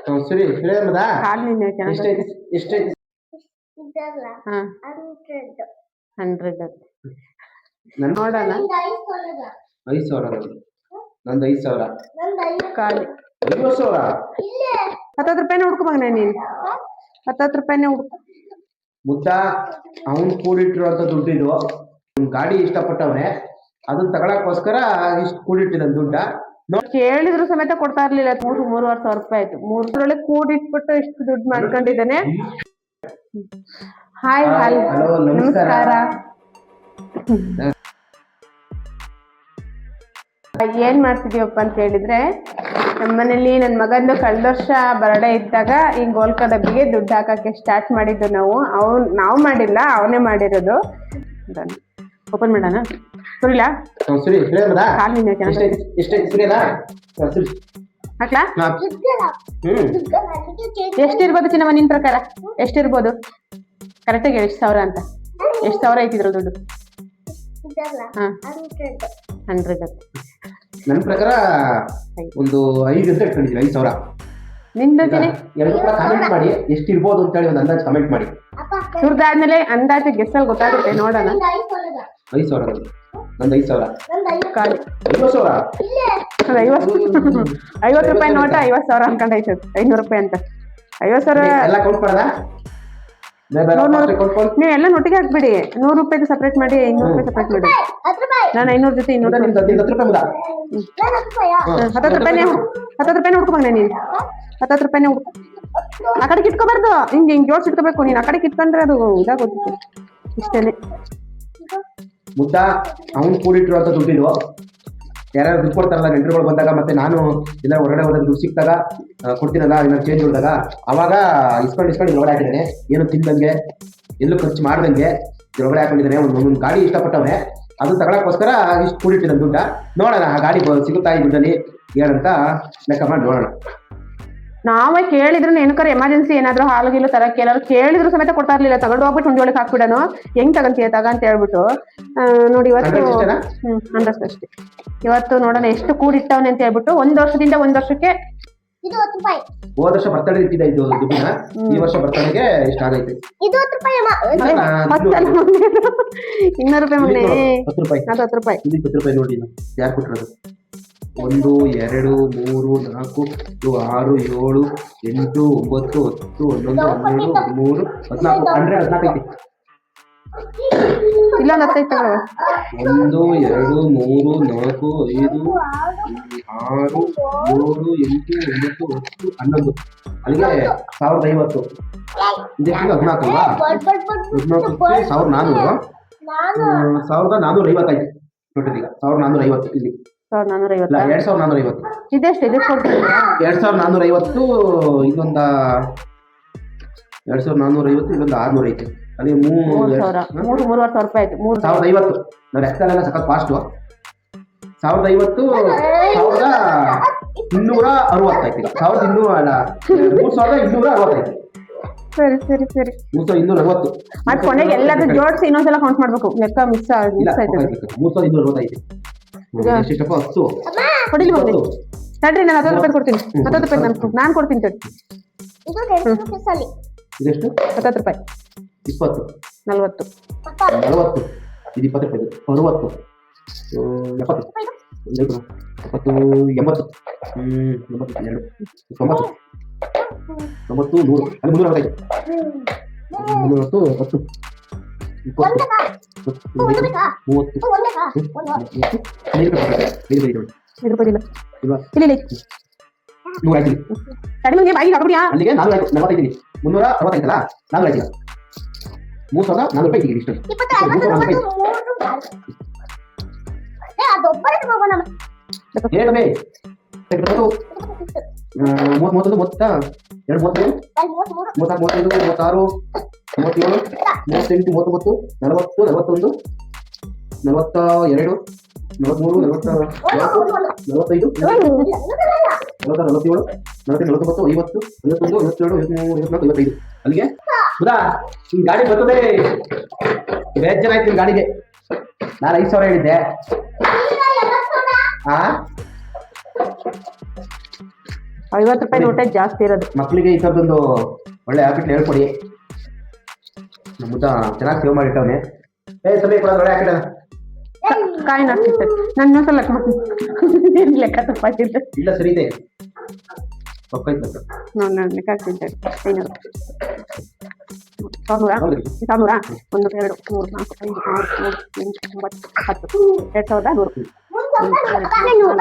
ಸರಿ ಸರಿ ಮದಾ ಕಾಲು ನೀನು ಎಷ್ಟೈತಿ ಎಷ್ಟೈತಿ ಹಾ 100 ನೋಡೋಣ 5,000 ನಂದು 5,000 ಖಾಲಿ 50,000 10 ರೂಪಾಯಿನೇ ಹುಡ್ಕೊ ಮಗನೇ ನೀನು 10 ರೂಪಾಯಿನೇ ಹುಡ್ಕೊ ಮುದ್ದ ಅವನು ಕೂಡಿಟ್ಟಿರುವಂತ ದುಡ್ಡಿದು ಒಂದು ಗಾಡಿ ಇಷ್ಟಪಟ್ಟವನೆ ಅದನ್ನ ತಗೊಳಕ್ಕೋಸ್ಕರ ಇಷ್ಟು ಕೂಡಿಟ್ಟಿದ್ದಾನೆ ದುಡ್ಡ ಕೇಳಿದ್ರು ಸಮೇತ ಕೊಡ್ತಾ ಇರ್ಲಿಲ್ಲ 3,000 ರೂಪಾಯಿ ಆಯ್ತು 3 ಕೂಡಿಟ್ಬಿಟ್ಟು ಇಷ್ಟು ದುಡ್ಡು ಮಾಡ್ಕೊಂಡಿದ್ದಾನೆ. ಹಾಯ್ ಹಾಯ್ ನಮಸ್ಕಾರ. ಏನ್ ಮಾಡ್ತಿದೀವಪ್ಪ ಅಂತ ಹೇಳಿದ್ರೆ ನಮ್ಮನೇಲಿ ನನ್ನ ಮಗಂದು ಕಳೆದ ವರ್ಷ ಬರ್ಡೇ ಇದ್ದಾಗ ಈ ಗೋಲ್ಕ ಡಬ್ಬಿಗೆ ದುಡ್ಡು ಹಾಕಕ್ಕೆ ಸ್ಟಾರ್ಟ್ ಮಾಡಿದ್ದು ನಾವು ಮಾಡಿಲ್ಲ, ಅವನೇ ಮಾಡಿರೋದು. ಓಪನ್ ಮಾಡೋಣ ಸುರಿಲಾ ಹಾಕ್ಲಾ ಎಷ್ಟಿರ್ಬೋದು ಚಿನ್ನಮ್ಮ ನಿನ್ ಪ್ರಕಾರ ಎಷ್ಟಿರ್ಬೋದು ಕರೆಕ್ಟಾಗಿ ಎಷ್ಟು ಸಾವಿರ ಅಂತ ಎಷ್ಟು ಸಾವಿರ ಐತಿದ್ರು ದುಡ್ಡು? 100 ನನ್ನ ಪ್ರಕಾರ ಒಂದು 5 ಅಂತ ಇಟ್ಕೊಂಡಿದ್ದೀನಿ 5,000. ನಿಂದು ಕಾಮೆಂಟ್ ಮಾಡಿ ಎಷ್ಟಿರ್ಬೋದು ಅಂತ ಹೇಳಿ ಒಂದು ಅಂದಾಜು ಕಮೆಂಟ್ ಮಾಡಿ. ಸುರಿದಾದ್ಮೇಲೆ ಅಂದಾಜು ಗೆಸ್ಸಲ್ಲಿ ಗೊತ್ತಾಗುತ್ತೆ ನೋಡೋಣ. 5,000 ನಂದು 5,000 ಖಾಲಿ 50 ರೂಪಾಯಿ ನೋಟ 50,000 ಅನ್ಕೊಂಡೈತೆ 500 ರೂಪಾಯಿ ಅಂತ 50,000 ಎಲ್ಲ ಕೌಂಟ್ ಮಾಡದ ನೀವೆಲ್ಲ ನೊಟ್ಟಿಗೆ ಹಾಕ್ಬಿಡಿ. 100 ರೂಪಾಯಿದು ಸಪ್ರೇಟ್ ಮಾಡಿ 200 ರೂಪಾಯಿ ಸಪ್ರೇಟ್ ಮಾಡಿ. ನಾನು 500 ಜೊತೆ 200 10 ರೂಪಾಯಿನೇ ಹುಡ್ಕೊ ಮಗನೇ ನೀನು 10 ರೂಪಾಯಿನೇ ಹುಡ್ಕೊ. ಆ ಕಡೆಗೆ ಇಟ್ಕೋಬಾರ್ದು, ಹಿಂಗೆ ಜೋಡ್ಸಿ ಇಟ್ಕೋಬೇಕು. ನೀನು ಆ ಕಡೆಗೆ ಇಟ್ಕೊಂಡ್ರೆ ಅದು ಇದಾಗೋಗುತ್ತೆ. ಇಷ್ಟೇನೆ ಮುದ್ದ ಅವನು ಕೂಡಿಟ್ಟಿರುವಂತ ದುಡ್ಡಿದು ಯಾರ್ಯಾರು ದುಡ್ಡು ಕೊಡ್ತಾರಲ್ಲ ನೆಂಟರುಗಳು ಬಂದಾಗ, ಮತ್ತೆ ನಾನು ಎಲ್ಲ ಹೊರಗಡೆ ಹೋದಾಗ ದುಡ್ಡು ಸಿಕ್ತಾಗ ಕೊಡ್ತೀನಲ್ಲ ಏನಾದ್ರು ಚೇಂಜ್ ಉಳಿದಾಗ ಅವಾಗ ಇಸ್ಕೊಂಡು ಒಳಗಡೆ ಹಾಕಿದ್ದಾನೆ. ಏನು ತಿಂದಂಗೆ ಎಲ್ಲೂ ಖರ್ಚು ಮಾಡ್ದಂಗೆ ಒಳಗಡೆ ಹಾಕೊಂಡಿದ್ದಾನೆ. ಒಂದೊಂದು ಗಾಡಿ ಇಷ್ಟಪಟ್ಟವನೆ ಅದು ತಗೊಳಕ್ಕೋಸ್ಕರ ಇಷ್ಟು ಕೂಡಿಟ್ಟಿದ್ದಾನೆ ದುಡ್ಡ. ನೋಡೋಣ ಆ ಗಾಡಿ ಸಿಗುತ್ತಾ ಈ ದುಡ್ಡಲ್ಲಿ ಏನಂತ ಲೆಕ್ಕ ಮಾಡಿ ನೋಡೋಣ. ನಾವೇ ಕೇಳಿದ್ರು ಏನಕ್ಕಾರ ಎಮರ್ಜೆನ್ಸಿ ಏನಾದ್ರು ಹಾಲು ಗೀಲು ತರಕ್ಕೆ ಏನಾದ್ರು ಕೇಳಿದ್ರು ಸಮೇತ ಕೊಡ್ತಾ ಇರ್ಲಿಲ್ಲ. ತಗೊಂಡು ಹೋಗ್ಬಿಟ್ಟು ಹುಂಜೊಳಗೆ ಹಾಕ್ಬಿಡೋನು ಹೆಂಗ್ ತಗಂತೀಯ ಅಂತ ಹೇಳ್ಬಿಟ್ಟು ನೋಡಿ ಇವತ್ತು ಅಂದಷ್ಟು ಅಷ್ಟೇ. ಇವತ್ತು ನೋಡೋಣ ಎಷ್ಟು ಕೂಡಿಟ್ಟವನೆ ಅಂತ ಹೇಳ್ಬಿಟ್ಟು 1 ವರ್ಷದಿಂದ 1 ವರ್ಷಕ್ಕೆ ಹೋದ ವರ್ಷ ಬರ್ತಡೇ ಇಟ್ಟಿದ್ದ ಇದು ದುಡ್ಡಿನ, ಈ ವರ್ಷ ಬರ್ತಡೇಗೆ ಇಷ್ಟ ಆಗೈತೆ 200 ರೂಪಾಯಿ ಮಗನೇ 10 ರೂಪಾಯಿ ಅದು 10 ರೂಪಾಯಿ 10 ರೂಪಾಯಿ ನೋಡಿ ಯಾರು ಕೊಟ್ಟಿರೋದು? 1 2 3 4 5 6 7 8 9 10 11 12 13 14 ಐತಿ. ಇಲ್ಲೊಂದು 10 ಐತೆ 1 2 3 4 5 6 7 8 9 10 11 ಅಲ್ಲಿಗೆ 1,050. ಇದಕ್ಕೆ 14 ಅಲ್ವಾ? 14,400 1,450 ಆಯ್ತು ಟೋಟಲ್. ಈಗ 1,450 ಇಲ್ಲಿ 2,450 ಇದೆಷ್ಟು ಇದಕ್ಕೆ ಕೊಡ್ತೀರಾ? 2,450 ಇದೊಂದು 2,450 ಇದೊಂದು 600 ಐತೆ. ಅಲ್ಲಿ 3,000 ರೂಪಾಯಿ ಆಯ್ತು. 1,050 ನಾವು ಎಷ್ಟೆಲ್ಲ ಸಖತ್ ಫಾಸ್ಟು. 1,050 1,260 ಆಯ್ತು. ಈಗ 1,200 ಅಲ್ಲ 3,260 ಆಯ್ತು. ಸರಿ ಸರಿ ಸರಿ 3,260 ಮತ್ತೆ ಕೊನೆಗೆ ಎಲ್ಲಾದ್ರೂ ಜೋಡಿಸಿ ಇನ್ನೊಂದ್ಸಲ ಕೌಂಟ್ ಮಾಡ್ಬೇಕು. ಲೆಕ್ಕ ಮಿಕ್ಸ್ ಆಯ್ತು 3,260 ಐತೆ. ಎಷ್ಟಪ್ಪ 10 ಕೊಡಿಲಿ ಮಗನೇ ತಡ್ರಿ. ನಾನು 10 ರೂಪಾಯಿ ಕೊಡ್ತೀನಿ. 10 ರೂಪಾಯಿ ನಾನು ಕೊಡ್ತೀನಿ ತಡ್ರಿ. ಇದೆಷ್ಟು? 10 ರೂಪಾಯಿ 20 40 ಇದು 20 ರೂಪಾಯಿ 60 70 80 80 90 100 ಅಲ್ಲಿ 340 10 20 ಅಲ್ಲಿಗೆ 445 360 ಆಯ್ತಲ್ಲ 445 3,400 ರೂಪಾಯಿ ಇಷ್ಟ. 31 ಮೊತ್ತ 2 35 36 37 38 39 40 41 42 43 45 47 49 50 51 52 23 24 25 ಅಲ್ಲಿಗೆ ಸುಧಾ ಈ ಗಾಡಿ ಬರ್ತದೆ. ಬೇಜಾರ ಆಯ್ತು ಈ ಗಾಡಿಗೆ. ನಾನು 5,000 ಹೇಳಿದ್ದೆ. 50 ರೂಪಾಯಿ ನೋಟೇ ಜಾಸ್ತಿ ಇರೋದು. ಮಕ್ಕಳಿಗೆ ಈ ಥರದೊಂದು ಒಳ್ಳೆ ಹ್ಯಾಬಿಟ್ ಹೇಳ್ಕೊಡಿ. ನಮ್ಮ ಮುದ್ದ ಚೆನ್ನಾಗಿ ಸೇವ್ ಮಾಡಿಟ್ಟವನೆ. ಸಮಯ ಕೂಡ ಒಳ್ಳೆ ಹಾಕಿಡ ಕಾಯಿ ನಾಡ್ತಿದ್ದೆ ನನ್ನ ಸಲ ಲೆಕ್ಕ ಮಾಡ್ತೀನಿ ಲೆಕ್ಕ ತಪ್ಪಾಯ್ತಿದ್ದೆ. ಇಲ್ಲ ಸರಿ ಇದೆ ತಪ್ಪಾಯ್ತು ನಾನು ಲೆಕ್ಕ ಹಾಕ್ತಿದ್ದೆ. 500 100 1 2 3 4 5 6 7 8 9 10 2100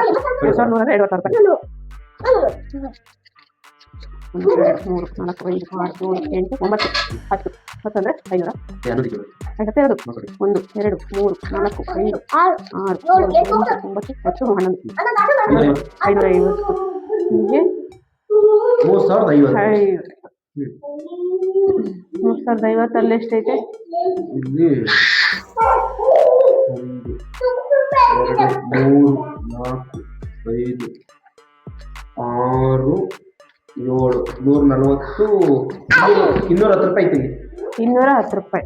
2150 ರೂಪಾಯಿ. 1 2 3 4 5 6 7 8 9 10 10 ಅಂದ್ರೆ 500 52 1 2 3 4 5 6 7 8 9 10 11 550 3050 ಅಲ್ಲಿ ಎಷ್ಟೈತೆ? ಇಲ್ಲಿ 1 2 3 4 5 6 7 140 210 ರೂಪಾಯಿ ಐತಿ. 210 ರೂಪಾಯಿ.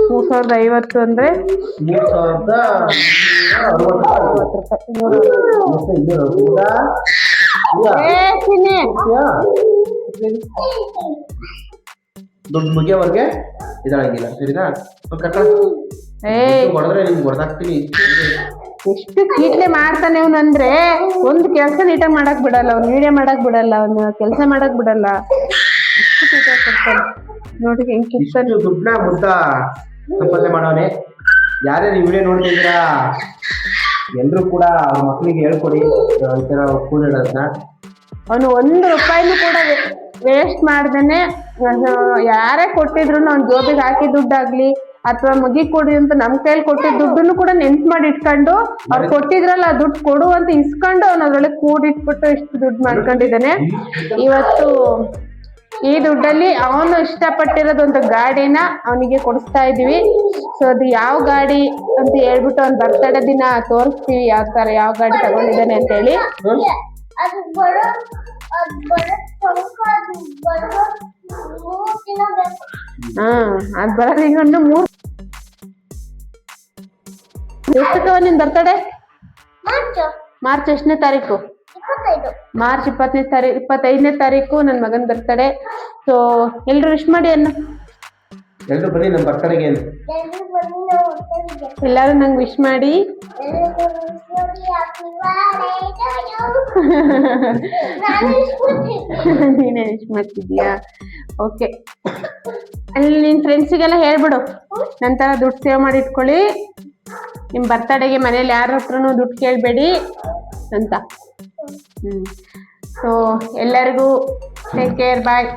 3050 ಅಂದ್ರೆ 3060 ದುಡ್ಡು ಮುಗಿಯೋವರೆಗೆ ಇದಾಗಿಲ್ಲ. ಸರಿನಾ? ಹೊಡೆದ್ರೆ ನಿಮ್ಗೆ ಹೊಡೆದಾಕ್ತೀನಿ. ಎಷ್ಟು ಕೀಟ್ಲೆ ಮಾಡ್ತಾನೆ ಅವನು ಅಂದ್ರೆ ಒಂದು ಕೆಲಸ ನೀಟಾಗಿ ಮಾಡಕ್ ಬಿಡಲ್ಲ, ಅವ್ನು ವಿಡಿಯೋ ಮಾಡಕ್ ಬಿಡಲ್ಲ, ಅವ್ನು ಕೆಲಸ ಮಾಡಕ್ ಬಿಡಲ್ಲ. ಅಷ್ಟು ಕೀಟಾಗಿ ಕೊಡ್ತಾನೆ ನೋಡಿ ಹೆಂಗ್ ಕಿತ್ತಾನೆ. ದುಡ್ಡನ್ನ ಮುದ್ದ ಸಂಪಾದನೆ ಮಾಡೋನೆ. ಯಾರ್ಯಾರು ಈ ವಿಡಿಯೋ ನೋಡ್ತಿದ್ದೀರಾ ಎಲ್ರು ಕೂಡ ಅವ್ರ ಮಕ್ಕಳಿಗೆ ಹೇಳ್ಕೊಡಿ ಈ ತರ ಕೂಲ್ ಇಡೋದನ್ನ. ಅವನು 1 ರೂಪಾಯಿನೂ ಕೂಡ ವೇಸ್ಟ್ ಮಾಡ್ದೇನೆ ಯಾರೇ ಕೊಟ್ಟಿದ್ರು ಅವ್ನು ಜೋಬಿಗೆ ಹಾಕಿ ದುಡ್ಡಾಗ್ಲಿ ಅಥವಾ ಮುಗಿ ಕೊಡಿ ಅಂತ ನಮ್ ಕೈಯಲ್ಲಿ ಕೊಟ್ಟಿದ್ದ ದುಡ್ಡನ್ನು ಕೂಡ ನೆನ್ಪು ಮಾಡಿ ಇಟ್ಕೊಂಡು ಅವ್ರು ಕೊಟ್ಟಿದ್ರಲ್ಲ ದುಡ್ಡು ಕೊಡು ಅಂತ ಇಸ್ಕೊಂಡು ಅವ್ನ ಅದ್ರೊಳಗೆ ಕೂಡಿಟ್ಬಿಟ್ಟು ಇಷ್ಟು ದುಡ್ಡು ಮಾಡ್ಕೊಂಡಿದ್ದಾನೆ. ಇವತ್ತು ಈ ದುಡ್ಡಲ್ಲಿ ಅವನು ಇಷ್ಟಪಟ್ಟಿರೋದೊಂದು ಗಾಡಿನ ಅವನಿಗೆ ಕೊಡಿಸ್ತಾ ಇದೀವಿ. ಸೊ ಅದು ಯಾವ ಗಾಡಿ ಅಂತ ಹೇಳ್ಬಿಟ್ಟು ಅವ್ನ ಬರ್ತಡೇ ದಿನ ತೋರಿಸ್ತೀವಿ ಯಾವ ತರ ಯಾವ ಗಾಡಿ ತಗೊಂಡಿದ್ದಾನೆ ಅಂತ ಹೇಳಿ. ಅದ್ ಬರೋದು ಈಗ 3 ಎಷ್ಟಕ್ಕವ ನಿನ್ ಬರ್ತಡೇ? ಮಾರ್ಚ್ ಎಷ್ಟನೇ ತಾರೀಕು? ಮಾರ್ಚ್ 25ನೇ ತಾರೀಕು ನನ್ನ ಮಗನ ಬರ್ತಡೇ. ಸೊ ಎಲ್ರು ವಿಶ್ ಮಾಡಿ ಅನ್ನ. ಎಲ್ರು ಬನ್ನಿ ನಮ್ಮ ಬರ್ತಡೇಗೆ. ಎಲ್ಲಾರು ನಂಗೆ ವಿಶ್ ಮಾಡಿ. ನೀನೇ ವಿಶ್ ಮಾಡ್ತಿದ್ಯಾ? ಓಕೆ. ಅಲ್ಲಿ ನಿನ್ ಫ್ರೆಂಡ್ಸಿಗೆಲ್ಲ ಹೇಳ್ಬಿಡು ನಂತರ ದುಡ್ಡು ಸೇವ್ ಮಾಡಿ ಇಟ್ಕೊಳ್ಳಿ, ನಿಮ್ ಬರ್ತಡೇಗೆ ಮನೇಲಿ ಯಾರ ಹತ್ರನೂ ದುಡ್ಡು ಕೇಳಬೇಡಿ ಅಂತ. ಸೊ ಎಲ್ಲರಿಗೂ ಟೇಕ್ ಕೇರ್, ಬಾಯ್.